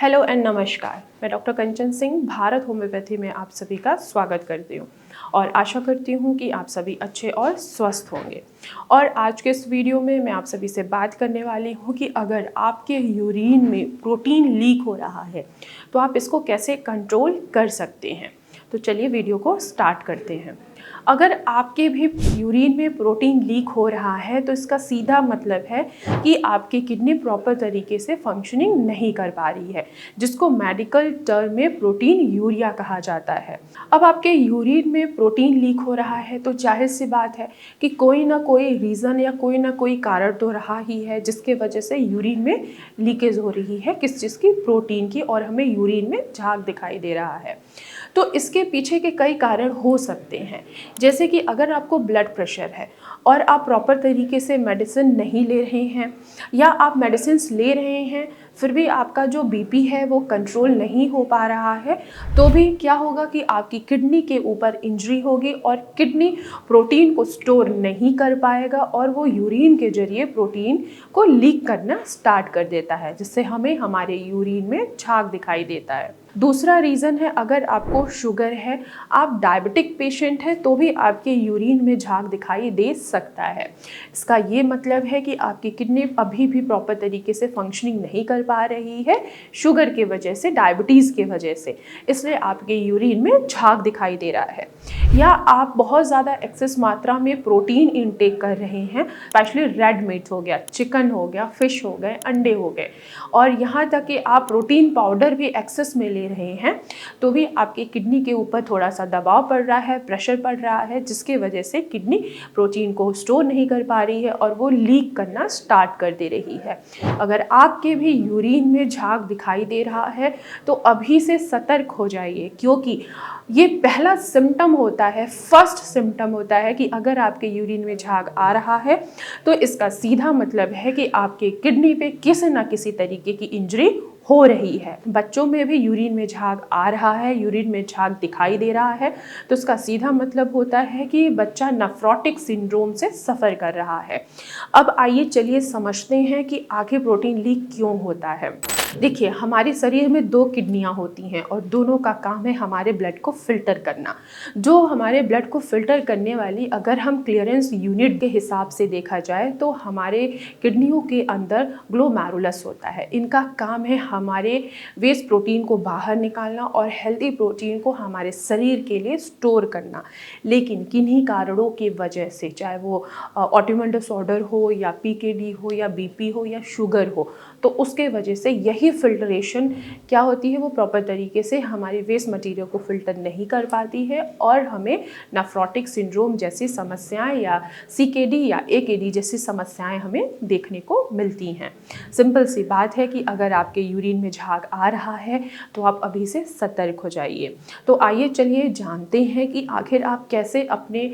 Hello and नमस्कार। मैं doctor कंचन Singh Bharat homeopathy में आप सभी का स्वागत करती हूँ और आशा करती हूँ कि आप सभी अच्छे और स्वस्थ होंगे। और आज के इस वीडियो में मैं आप सभी से बात करने वाली हूँ कि अगर आपके यूरिन में प्रोटीन लीक हो रहा है तो आप इसको कैसे कंट्रोल कर सकते हैं। तो चलिए वीडियो को स्टार्ट करते हैं। अगर आपके भी यूरिन में प्रोटीन लीक हो रहा है तो इसका सीधा मतलब है कि आपकी किडनी प्रॉपर तरीके से फंक्शनिंग नहीं कर पा रही है, जिसको मेडिकल टर्म में प्रोटीन यूरिया कहा जाता है। अब आपके यूरिन में प्रोटीन लीक हो रहा है तो जाहिर सी बात है कि कोई ना कोई रीज़न या कोई ना कोई कारण तो रहा ही है जिसके वजह से यूरिन में लीकेज हो रही है, किस चीज़ की, प्रोटीन की, और हमें यूरिन में झाग दिखाई दे रहा है। तो इसके पीछे के कई कारण हो सकते हैं, जैसे कि अगर आपको ब्लड प्रेशर है और आप प्रॉपर तरीके से मेडिसिन नहीं ले रहे हैं या आप मेडिसिन ले रहे हैं फिर भी आपका जो बीपी है वो कंट्रोल नहीं हो पा रहा है, तो भी क्या होगा कि आपकी किडनी के ऊपर इंजरी होगी और किडनी प्रोटीन को स्टोर नहीं कर पाएगा और वो यूरिन के जरिए प्रोटीन को लीक करना स्टार्ट कर देता है, जिससे हमें हमारे यूरिन में झाग दिखाई देता है। दूसरा रीज़न है, अगर आपको शुगर है, आप डायबिटिक पेशेंट हैं, तो भी आपके यूरिन में झाग दिखाई दे सकता है। इसका ये मतलब है कि आपकी किडनी अभी भी प्रॉपर तरीके से फंक्शनिंग नहीं कर पा रही है शुगर के वजह से, डायबिटीज़ के वजह से, इसलिए आपके यूरिन में झाग दिखाई दे रहा है। या आप बहुत ज़्यादा एक्सेस मात्रा में प्रोटीन इनटेक कर रहे हैं, स्पेशली रेड मीट हो गया, चिकन हो गया, फिश हो गए, अंडे हो गए, और यहाँ तक कि आप प्रोटीन पाउडर भी एक्सेस में ले रहे हैं, तो भी आपकी किडनी के ऊपर थोड़ा सा दबाव पड़ रहा है, प्रेशर पड़ रहा है, जिसके वजह से किडनी प्रोटीन को स्टोर नहीं कर पा रही है और वो लीक करना स्टार्ट कर दे रही है। अगर आपके भी यूरिन में झाग दिखाई दे रहा है तो अभी से सतर्क हो जाइए, क्योंकि ये पहला सिम्टम होता है, फर्स्ट सिम्टम होता है कि अगर आपके यूरिन में झाग आ रहा है तो इसका सीधा मतलब है कि आपके किडनी पे किसी ना किसी तरीके की इंजरी हो रही है। बच्चों में भी यूरिन में झाग आ रहा है, यूरिन में झाग दिखाई दे रहा है, तो इसका सीधा मतलब होता है कि बच्चा नेफ्रोटिक सिंड्रोम से सफ़र कर रहा है। अब आइए चलिए समझते हैं कि आखिर प्रोटीन लीक क्यों होता है। देखिए, हमारे शरीर में दो किडनियाँ होती हैं और दोनों का काम है हमारे ब्लड को फिल्टर करना। जो हमारे ब्लड को फिल्टर करने वाली, अगर हम क्लियरेंस यूनिट के हिसाब से देखा जाए तो हमारे किडनियों के अंदर ग्लोमेरुलस होता है। इनका काम है हमारे वेस्ट प्रोटीन को बाहर निकालना और हेल्दी प्रोटीन को हमारे शरीर के लिए स्टोर करना। लेकिन किन्हीं कारणों की वजह से, चाहे वो ऑटोइम्यून डिसऑर्डर हो या पीकेडी हो या बीपी हो या शुगर हो, तो उसके वजह से यही फिल्ट्रेशन क्या होती है, वो प्रॉपर तरीके से हमारी वेस्ट मटेरियल को फिल्टर नहीं कर पाती है और हमें नेफ्रोटिक सिंड्रोम जैसी समस्याएं या सीकेडी या एकेडी जैसी समस्याएं हमें देखने को मिलती हैं। सिंपल सी बात है कि अगर आपके यूरिन में झाग आ रहा है तो आप अभी से सतर्क हो जाइए। तो आइए चलिए जानते हैं कि आखिर आप कैसे अपने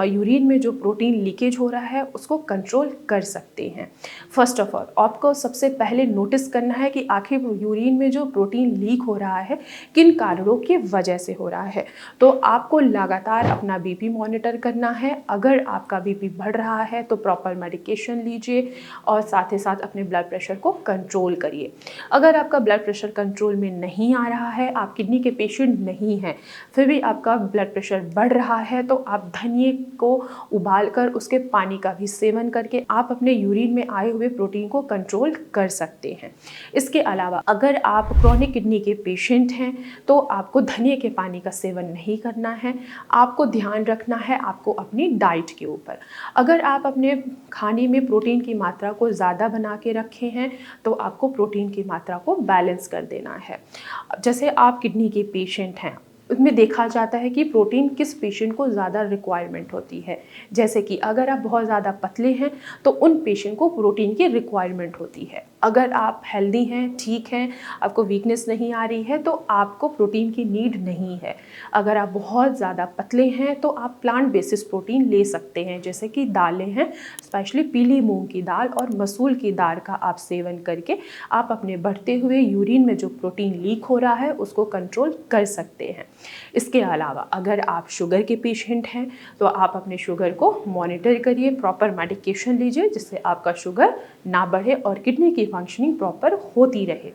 यूरिन में जो प्रोटीन लीकेज हो रहा है उसको कंट्रोल कर सकते हैं। फर्स्ट ऑफ ऑल, आपको सबसे पहले नोटिस करना है कि आखिर यूरिन में जो प्रोटीन लीक हो रहा है किन कारणों की वजह से हो रहा है। तो आपको लगातार अपना बीपी मॉनिटर करना है। अगर आपका बीपी बढ़ रहा है तो प्रॉपर मेडिकेशन लीजिए और साथ ही साथ अपने ब्लड प्रेशर को कंट्रोल करिए। अगर आपका ब्लड प्रेशर कंट्रोल में नहीं आ रहा है, आप किडनी के पेशेंट नहीं हैं, फिर भी आपका ब्लड प्रेशर बढ़ रहा है, तो आप धनिए को उबाल कर उसके पानी का भी सेवन करके आप अपने यूरिन में आए हुए प्रोटीन को कंट्रोल कर सकते हैं। इसके अलावा अगर आप क्रॉनिक किडनी के पेशेंट हैं तो आपको धनिए के पानी का सेवन नहीं करना है। आपको ध्यान रखना है आपको अपनी डाइट के ऊपर। अगर आप अपने खाने में प्रोटीन की मात्रा को ज़्यादा बना के रखे हैं तो आपको प्रोटीन की मात्रा को बैलेंस कर देना है। जैसे आप किडनी के पेशेंट हैं, उसमें देखा जाता है कि प्रोटीन किस पेशेंट को ज़्यादा रिक्वायरमेंट होती है। जैसे कि अगर आप बहुत ज़्यादा पतले हैं तो उन पेशेंट को प्रोटीन की रिक्वायरमेंट होती है। अगर आप हेल्दी हैं, ठीक हैं, आपको वीकनेस नहीं आ रही है, तो आपको प्रोटीन की नीड नहीं है। अगर आप बहुत ज़्यादा पतले हैं तो आप प्लांट बेसिस प्रोटीन ले सकते हैं, जैसे कि दालें हैं, स्पेशली पीली मूंग की दाल और मसूर की दाल का आप सेवन करके आप अपने बढ़ते हुए यूरिन में जो प्रोटीन लीक हो रहा है उसको कंट्रोल कर सकते हैं। इसके अलावा अगर आप शुगर के पेशेंट हैं तो आप अपने शुगर को मॉनिटर करिए, प्रॉपर मेडिकेशन लीजिए जिससे आपका शुगर ना बढ़े और किडनी की फंक्शनिंग प्रॉपर होती रहे।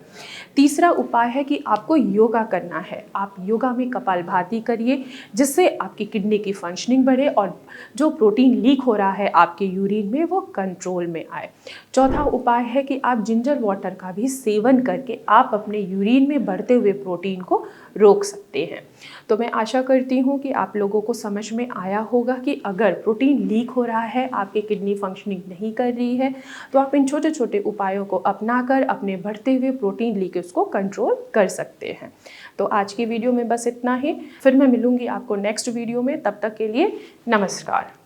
तीसरा उपाय है कि आपको योगा करना है। आप योगा में कपालभाति करिए जिससे आपकी किडनी की फंक्शनिंग बढ़े और जो प्रोटीन लीक हो रहा है आपके यूरिन में वो कंट्रोल में आए। चौथा उपाय है कि आप जिंजर वाटर का भी सेवन करके आप अपने यूरिन में बढ़ते हुए प्रोटीन को रोक सकते हैं। तो मैं आशा करती हूँ कि आप लोगों को समझ में आया होगा कि अगर प्रोटीन लीक हो रहा है, आपकी किडनी फंक्शनिंग नहीं कर रही है, तो आप इन छोटे छोटे उपायों को अपनाकर अपने बढ़ते हुए प्रोटीन लीकेज को कंट्रोल कर सकते हैं। तो आज की वीडियो में बस इतना ही। फिर मैं मिलूंगी आपको नेक्स्ट वीडियो में। तब तक के लिए नमस्कार।